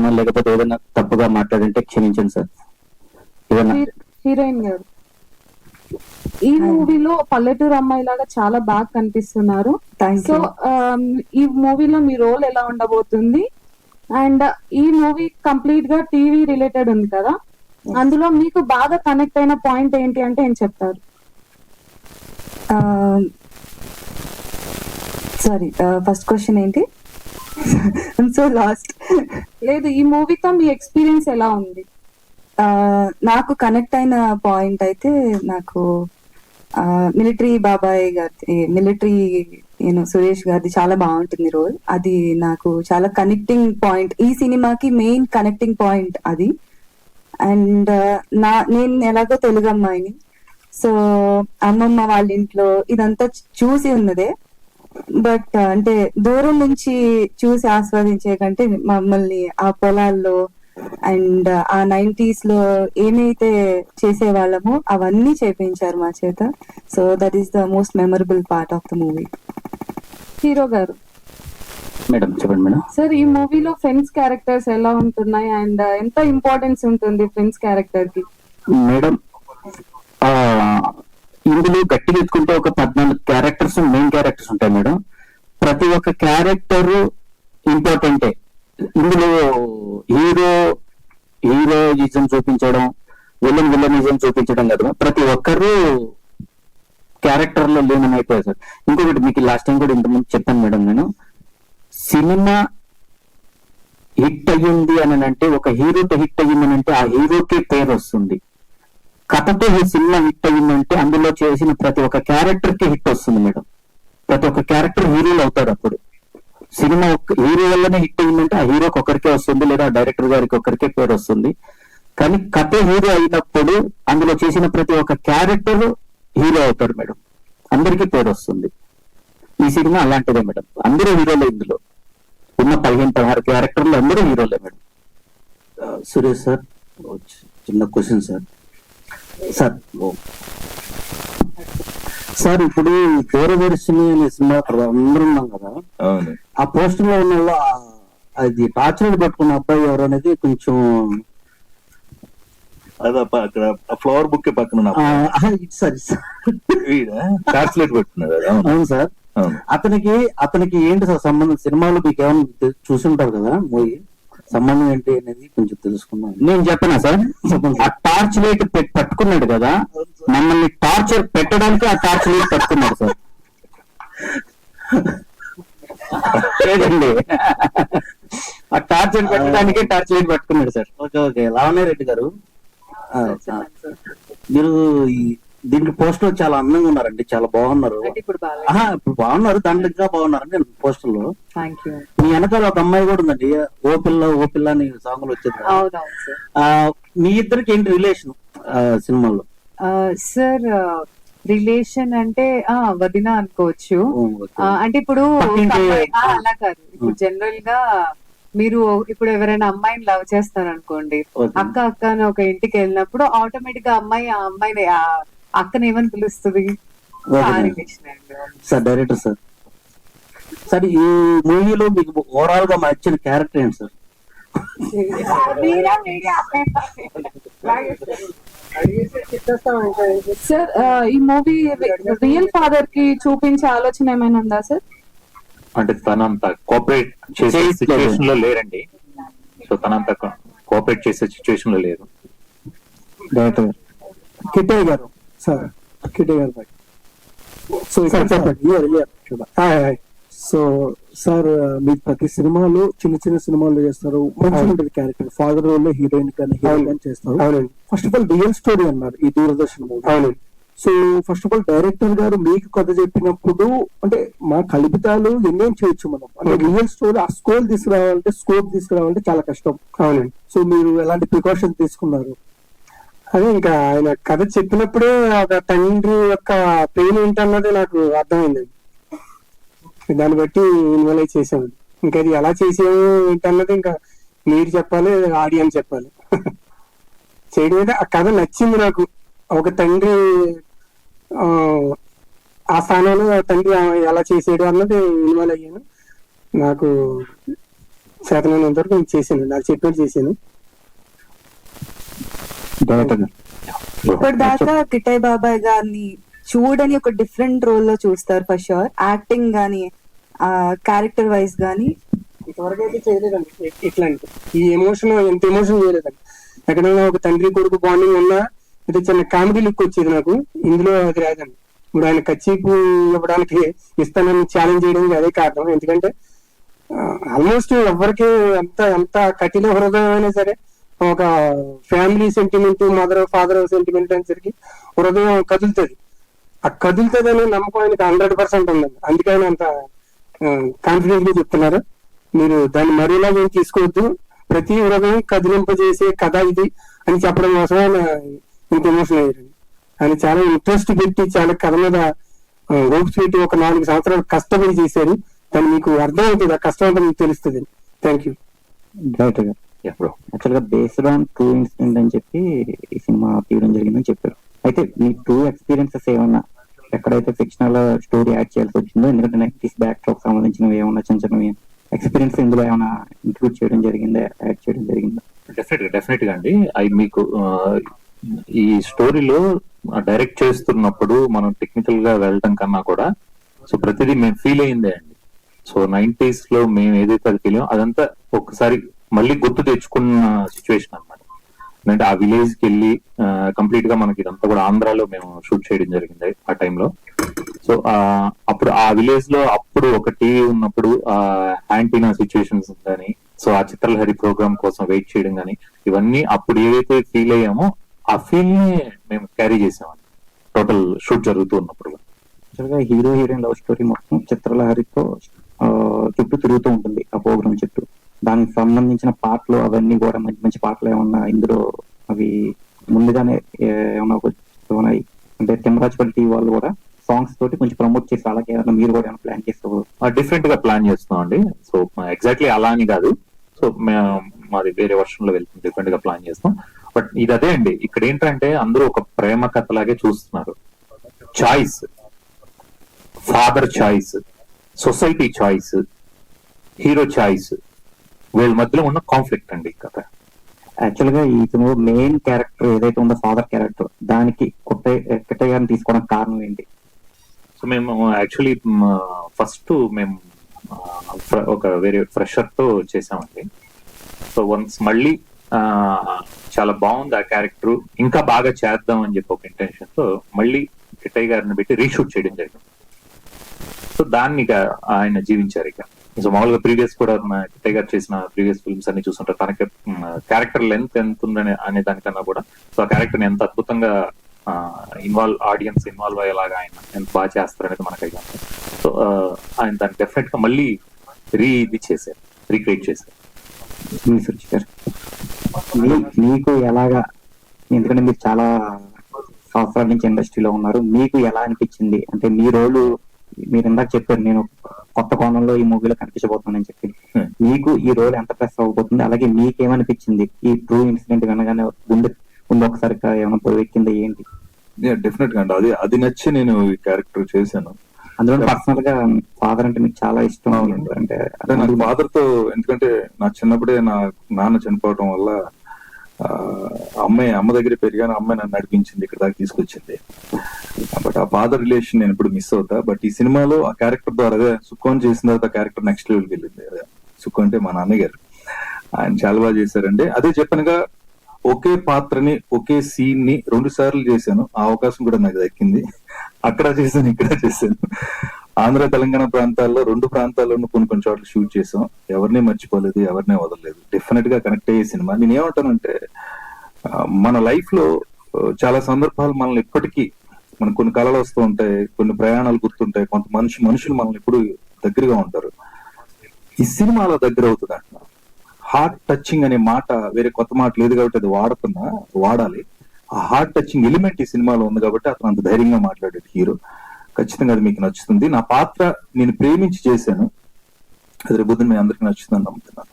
చేశాను, లేకపోతే ఏదైనా తప్పుగా మాట్లాడింటే క్షమించండి సార్. ఏదైనా హీరోయిన్ గారు, ఈ మూవీలో పల్లెటూరు అమ్మాయి లాగా చాలా బాగా కనిపిస్తున్నారు. సో ఈ మూవీలో మీ రోల్ ఎలా ఉండబోతుంది? అండ్ ఈ మూవీ కంప్లీట్ గా టీవీ రిలేటెడ్ ఉంది కదా, అందులో మీకు బాగా కనెక్ట్ అయిన పాయింట్ ఏంటి అంటే ఏం చెప్తారు? సారీ, ఫస్ట్ క్వశ్చన్ ఏంటి? సో లాస్ట్ లేదు, ఈ మూవీతో మీ ఎక్స్పీరియన్స్ ఎలా ఉంది? నాకు కనెక్ట్ అయిన పాయింట్ అయితే నాకు మిలిటరీ బాబాయ్ గారి, మిలిటరీ సురేష్ గారిది చాలా బాగుంటుంది రోల్. అది నాకు చాలా కనెక్టింగ్ పాయింట్, ఈ సినిమాకి మెయిన్ కనెక్టింగ్ పాయింట్ అది. అండ్ నేను ఎలాగో తెలుగు అమ్మాయిని, సో అమ్మమ్మ వాళ్ళ ఇంట్లో ఇదంతా చూసి ఉన్నదే. బట్ అంటే దూరం నుంచి చూసి ఆస్వాదించే కంటే మమ్మల్ని ఆ పొలాల్లో అండ్ ఆ 90s లో ఏమైతే చేసేవాళ్ళమో అవన్నీ చేపించారు మా చేత. So that is the most memorable part of the movie. Hero గారు, మేడం చెప్పండి మేడం. సార్ ఈ మూవీలో ఫ్రెండ్స్ క్యారెక్టర్స్ ఎలా ఉంటున్నాయి అండ్ ఎంత ఇంపార్టెన్స్ ఉంటుంది ఫ్రెండ్స్ క్యారెక్టర్ కి? మేడం, ఇందులో గట్టిగా ఎత్తుకుంటే ఒక 14 క్యారెక్టర్స్, మెయిన్ క్యారెక్టర్స్ ఉంటాయి మేడం. ప్రతి ఒక్క క్యారెక్టర్ ఇంపార్టెంటే. ఇందులో హీరోయిజం చూపించడం, విలనిజం చూపించడం కదా, ప్రతి ఒక్కరు క్యారెక్టర్ లో లీనమైపోయారు సార్. ఇంకొకటి మీకు లాస్ట్ టైం కూడా ఇంతకుముందు చెప్పాను మేడం, నేను సినిమా హిట్ అయ్యింది అని అంటే, ఒక హీరోతో హిట్ అయ్యిందని అంటే ఆ హీరోకి పేరు వస్తుంది. కథతో ఈ సినిమా హిట్ అయ్యిందంటే అందులో చేసిన ప్రతి ఒక్క క్యారెక్టర్ కి హిట్ వస్తుంది మేడం. ప్రతి ఒక్క క్యారెక్టర్ హీరోలు అవుతాడు. అప్పుడు సినిమా హీరో వల్లనే హిట్ అయ్యిందంటే ఆ హీరోకి ఒకరికే వస్తుంది, లేదా డైరెక్టర్ గారికి ఒకరికే పేరు వస్తుంది. కానీ కథ హీరో అయినప్పుడు అందులో చేసిన ప్రతి ఒక్క క్యారెక్టర్ హీరో అవుతాడు మేడం, అందరికీ పేరు వస్తుంది. ఈ సినిమా అలాంటిదే మేడం, అందరూ హీరోలే. ఇందులో ఉన్న 15-16 క్యారెక్టర్లు అందరూ హీరోలే మేడం. సురేష్ సార్, చిన్న క్వశ్చన్ సార్. సార్ ఇప్పుడు దూరదర్శిని అనే సినిమా అందరూ ఉన్నాం కదా, ఆ పోస్టర్ లో ఉన్న వాళ్ళు అది టార్చర్ పట్టుకున్న అబ్బాయి ఎవరు అనేది కొంచెం అక్కడ ఫ్లవర్ బుక్ పక్కన అవును సార్. అతనికి ఏంటి సార్ సంబంధం? సినిమాలో మీకు ఏమైనా చూసి ఉంటారు కదా, మూవీ సంబంధం ఏంటి అనేది కొంచెం తెలుసుకున్నాను. నేను చెప్పనా సార్, ఆ టార్చ్ లైట్ పట్టుకున్నాడు కదా, మమ్మల్ని టార్చర్ పెట్టడానికి ఆ టార్చ్ లైట్ పట్టుకున్నాడు సార్. లేదండి, ఆ టార్చర్ పెట్టడానికి టార్చ్ లైట్ పట్టుకున్నాడు sir. Okay okay. Lavanya Reddy గారు, మీరు దీనికి పోస్టర్ చాలా అందంగా ఉన్నారండి, చాలా బాగున్నారు. ఇప్పుడు బాగున్నారు, దాంట్లో ఇంకా బాగున్నారండి నేను పోస్టర్ లో. మీ వెనకాల ఒక అమ్మాయి కూడా ఉందండి, ఓ పిల్ల అని సాంగ్ లో వచ్చింది. మీ ఇద్దరికి ఏంటి రిలేషన్ సినిమాలో? సార్ రిలేషన్ అంటే వదిన అనుకోవచ్చు. అంటే ఇప్పుడు అలా కాదు, ఇప్పుడు జనరల్ గా మీరు ఇప్పుడు ఎవరైనా అమ్మాయిని లవ్ చేస్తారు అనుకోండి, అక్క అని ఒక ఇంటికి వెళ్ళినప్పుడు ఆటోమేటిక్ గా ఆ అమ్మాయిని అక్కని ఏమని పిలుస్తుంది? సార్ డైరెక్టర్ సార్, సార్ ఈ మూవీలో మీకు ఓవరాల్ గా నచ్చిన క్యారెక్టర్ ఏంటి సార్? సార్ ఈ మూవీ రియల్ ఫాదర్ కి చూపించే ఆలోచన ఏమైనా ఉందా సార్? అంటే తనంత కోఆపరేట్ చేసే సిచ్యువేషన్ లో లేరండి. సో తనంత కోఆపరేట్ చేసే సిచ్యువేషన్ లో లేరు. డైరెక్టర్ కిటే గారు సార్, కిటే గారు బాయ్. సో సో సార్ మీరు ప్రతి సినిమాలో చిన్న సినిమాలు చేస్తారు, మంచిగా ఉంటుంది క్యారెక్టర్. ఫాదర్ రోల్ లో హీరోయిన్ కానీ హీరోయిన్ చేస్తారు. First of all real story అన్నారు ఈ Doordarshan movie. So first of all director గారు మీకు కథ చెప్పినప్పుడు అంటే మా కల్పితాలు ఎన్నేం చేయొచ్చు మనం, అంటే రియల్ స్టోరీ ఆ స్కోప్ తీసుకురావాలంటే చాలా కష్టం. అవునండి. సో మీరు ఎలాంటి ప్రికాషన్ తీసుకున్నారు? అదే ఇంకా ఆయన కథ చెప్పినప్పుడే ఒక తండ్రి యొక్క పెయిన్ ఏంటన్నది నాకు అర్థమైంది. దాన్ని బట్టి ఇన్వాల్వ్ చేసాము. ఇంకా అది ఎలా చేసాము ఏంటన్నది ఇంకా మీరు చెప్పాలి, ఆడియన్స్ చెప్పాలి. చేయడం అయితే ఆ కథ నచ్చింది నాకు. ఒక తండ్రి ఆ స్థానంలో తండ్రి ఎలా చేసాడు అన్నది ఇన్వాల్వ్ అయ్యాను. నాకు చేతనైనంత వరకు నేను చేశాను, నాకు చెప్పినట్టు చేశాను. ఇప్పటిదాకా కిట్టయ్య బాబాయ్ గారిని చూడని ఒక డిఫరెంట్ రోల్ లో చూస్తారు ఫర్ షూర్. యాక్టింగ్ గానీ క్యారెక్టర్ వైజ్ గానీ ఇంతవరకు అయితే చేయలేదండి ఇట్లాంటి ఈ ఎమోషన్, ఎంత ఎమోషన్ చేయలేదండి. ఎక్కడైనా ఒక తండ్రి కొడుకు బాండింగ్ ఉన్నా అయితే చిన్న కామెడీ లుక్ వచ్చేది నాకు. ఇందులో అది రాదండి. ఇప్పుడు ఆయన కచ్చీపు ఇవ్వడానికి ఇస్తానని ఛాలెంజ్ చేయడానికి అదే కారణం. ఎందుకంటే ఆల్మోస్ట్ ఎవరికి ఎంత కఠిన హృదయం అయినా సరే ఒక family sentiment, mother father sentiment అనేసరికి హృదయం కదులుతుంది. ఆ కదులుతుంది అనే నమ్మకం ఆయనకి 100% ఉందండి. అందుకే ఆయన అంత కాన్ఫిడెంట్ గా చెప్తున్నారు. మీరు దాన్ని మరోలా ఏం తీసుకోవద్దు, ప్రతి హృదయం కదిలింపజేసే కథ ఇది అని చెప్పడం కోసం ఆయన ఇంత ఎమోషన్ అయ్యారు. ఆయన చాలా ఇంట్రెస్ట్ పెట్టి చాలా కథ మీద హోప్స్ పెట్టి ఒక 4 సంవత్సరాలు కష్టపడి చేశారు. దాన్ని మీకు అర్థం అవుతుంది, ఆ కష్టం అంటే మీకు తెలుస్తుంది. Thank you. యాక్చువల్ గా బేస్డ్ ఆన్ ట్రూ ఇన్సిడెంట్ అని చెప్పి ఈ సినిమా తీయడం జరిగిందని చెప్పారు. అయితే మీ ట్రూ ఎక్స్పీరియన్సెస్ ఏమన్నా ఎక్కడైతే ఫిక్షనల్ స్టోరీ యాడ్ చేయాల్సి వచ్చిందో, ఎందుకంటే 90s బ్యాక్ డ్రాప్ సంబంధించినవి ఏమన్నా చిన్న చిన్నవి ఎక్స్పీరియన్స్ ఇందులో ఏమైనా ఇంక్లూడ్ చేయడం జరిగిందా, యాడ్ చేయడం జరిగిందా? డెఫినెట్ గా అండి. అవి మీకు ఈ స్టోరీలో డైరెక్ట్ చేస్తున్నప్పుడు మనం టెక్నికల్ గా వెళ్ళడం కన్నా కూడా సో ప్రతిదీ మేము ఫీల్ అయిందే అండి. సో 90s లో మేము ఏదైతే అది ఫీల్ అదంతా ఒకసారి మళ్ళీ గుర్తు తెచ్చుకున్న సిచ్యువేషన్ అనమాట. అంటే ఆ విలేజ్ కి వెళ్ళి కంప్లీట్ గా మనకి ఇదంతా కూడా ఆంధ్రాలో మేము షూట్ చేయడం జరిగింది ఆ టైంలో. సో అప్పుడు ఆ విలేజ్ లో అప్పుడు ఒక టీవీ ఉన్నప్పుడు యాంటీనా సిచ్యువేషన్స్ కానీ, సో ఆ చిత్రలహరి ప్రోగ్రామ్ కోసం వెయిట్ చేయడం కానీ, ఇవన్నీ అప్పుడు ఏవైతే ఫీల్ అయ్యామో ఆ ఫీల్ ని మేము క్యారీ చేసామండి టోటల్ షూట్ జరుగుతూ ఉన్నప్పుడు. యాక్చువల్గా హీరో హీరోయిన్ లవ్ స్టోరీ మొత్తం చిత్రలహరితో చుట్టూ తిరుగుతూ ఉంటుంది ఆ ప్రోగ్రామ్ చుట్టూ. దానికి సంబంధించిన పాటలు అవన్నీ కూడా మంచి మంచి పాటలు ఏమన్నా ఇందులో అవి ముందుగానే ఏమన్నా అంటే తిమ్మరాజపల్లి టీవీ వాళ్ళు కూడా సాంగ్స్ తోటి కొంచెం ప్రమోట్ చేసి అలాగే ఏమన్నా మీరు కూడా ఏమైనా ప్లాన్ చేస్తారు? డిఫరెంట్ గా ప్లాన్ చేస్తున్నాం అండి. సో ఎగ్జాక్ట్లీ అలా అని కాదు, సో మాది వేరే వర్షన్ లో వెళ్తుంది, డిఫరెంట్ గా ప్లాన్ చేస్తాం. బట్ ఇది అదే అండి, ఇక్కడ ఏంటంటే అందరూ ఒక ప్రేమ కథలాగే చూస్తున్నారు. Choice, father choice, society choice, hero choice, వీళ్ళ మధ్యలో ఉన్న కాన్ఫ్లిక్ట్ అండి ఈ కథ. యాక్చువల్ గా ఈ మెయిన్ క్యారెక్టర్ ఏదైతే ఉందో ఫాదర్ క్యారెక్టర్, దానికి కిట్టయ్య గారిని తీసుకోవడానికి కారణం ఏంటి? సో మేము యాక్చువల్లీ ఫస్ట్ మేము ఒక వేరే ఫ్రెషర్ తో చేసామండి. సో వన్స్ మళ్ళీ చాలా బాగుంది ఆ క్యారెక్టర్, ఇంకా బాగా చేద్దాం అని చెప్పి ఒక ఇంటెన్షన్ తో మళ్ళీ కిట్టయ్య గారిని పెట్టి రీషూట్ చేయడం జరిగింది. సో దాన్ని ఆయన జీవించారు. ఇక సో మామూలుగా ప్రీవియస్ కూడా కిట్టయ్య గారు చేసిన ప్రీవియస్ ఫిల్మ్స్ అన్ని చూస్తుంటారు. తనకి క్యారెక్టర్ లెంత్ ఎంత ఉందని అనే దానికన్నా కూడా సో ఆ క్యారెక్టర్ ని ఎంత అద్భుతంగా ఆడియన్స్ ఇన్వాల్వ్ అయ్యేలాగా ఆయన ఎంత బాగా చేస్తారు అనేది మనకి అయితే. సో ఆయన దాన్ని డెఫినెట్ గా మళ్ళీ రీక్రియేట్ చేశారు. మీకు ఎలాగా, ఎందుకంటే మీరు చాలా సంవత్సరాల నుంచి ఇండస్ట్రీలో ఉన్నారు, మీకు ఎలా అనిపించింది? అంటే మీ రోలు మీరు ఇందాక చెప్పారు నేను కొత్త కోణంలో ఈ మూవీలో కనిపించబోతున్నానని చెప్పి, మీకు ఈ రోల్ ఎంత ప్లస్ అవ్వబోతుంది? అలాగే మీకేమనిపించింది ఈ ట్రూ ఇన్సిడెంట్ వినగానే ముందు ఒకసారి ఏమైనా పొరవెక్కిందా ఏంటి? డెఫినెట్ గా అండి, అది నచ్చి నేను ఈ క్యారెక్టర్ చేశాను. అందులో పర్సనల్ గా ఫాదర్ అంటే మీకు చాలా ఇష్టం. అంటే నాకు ఫాదర్ తో, ఎందుకంటే నా చిన్నప్పుడే నా నాన్న చనిపోవడం వల్ల అమ్మ దగ్గర పెరిగాను. అమ్మాయి నన్ను నడిపించింది, ఇక్కడ దాకా తీసుకొచ్చింది. బట్ ఆ ఫాదర్ రిలేషన్ నేను ఇప్పుడు మిస్ అవుతా. బట్ ఈ సినిమాలో ఆ క్యారెక్టర్ ద్వారా అదే సుఖం చేసిన తర్వాత ఆ క్యారెక్టర్ నెక్స్ట్ లెవెల్కి వెళ్ళింది. అదే సుఖం అంటే మా నాన్నగారు, ఆయన చాలా బాగా చేశారండి. అదే చెప్పనుగా ఒకే పాత్రని ఒకే సీన్ ని 2 సార్లు చేశాను. ఆ అవకాశం కూడా నాకు దక్కింది. అక్కడ చేశాను, ఇక్కడ చేశాను. ఆంధ్ర తెలంగాణ ప్రాంతాల్లో 2 ప్రాంతాల్లోనూ కొన్ని చోట్ల షూట్ చేసాం. ఎవరిని మర్చిపోలేదు, ఎవరినే వదలలేదు. డెఫినెట్ గా కనెక్ట్ అయ్యే సినిమా. నేను ఏమంటానంటే మన లైఫ్ లో చాలా సందర్భాలు మనల్ని ఇప్పటికీ మనకు కొన్ని కళలు వస్తూ ఉంటాయి, కొన్ని ప్రయాణాలు గుర్తుంటాయి, కొంత మనుషులు మనల్ని ఎప్పుడు దగ్గరగా ఉంటారు. ఈ సినిమాలో దగ్గర అవుతుంది అంటున్నా. హార్ట్ టచింగ్ అనే మాట వేరే కొత్త మాట లేదు కాబట్టి అది వాడాలి. ఆ హార్ట్ టచింగ్ ఎలిమెంట్ ఈ సినిమాలో ఉంది కాబట్టి అతను అంత ధైర్యంగా మాట్లాడేది హీరో. ఖచ్చితంగా అది మీకు నచ్చుతుంది. నా పాత్ర నేను ప్రేమించి చేశాను, అది రేపు మీ అందరికి నచ్చుతుందని నమ్ముతున్నాను.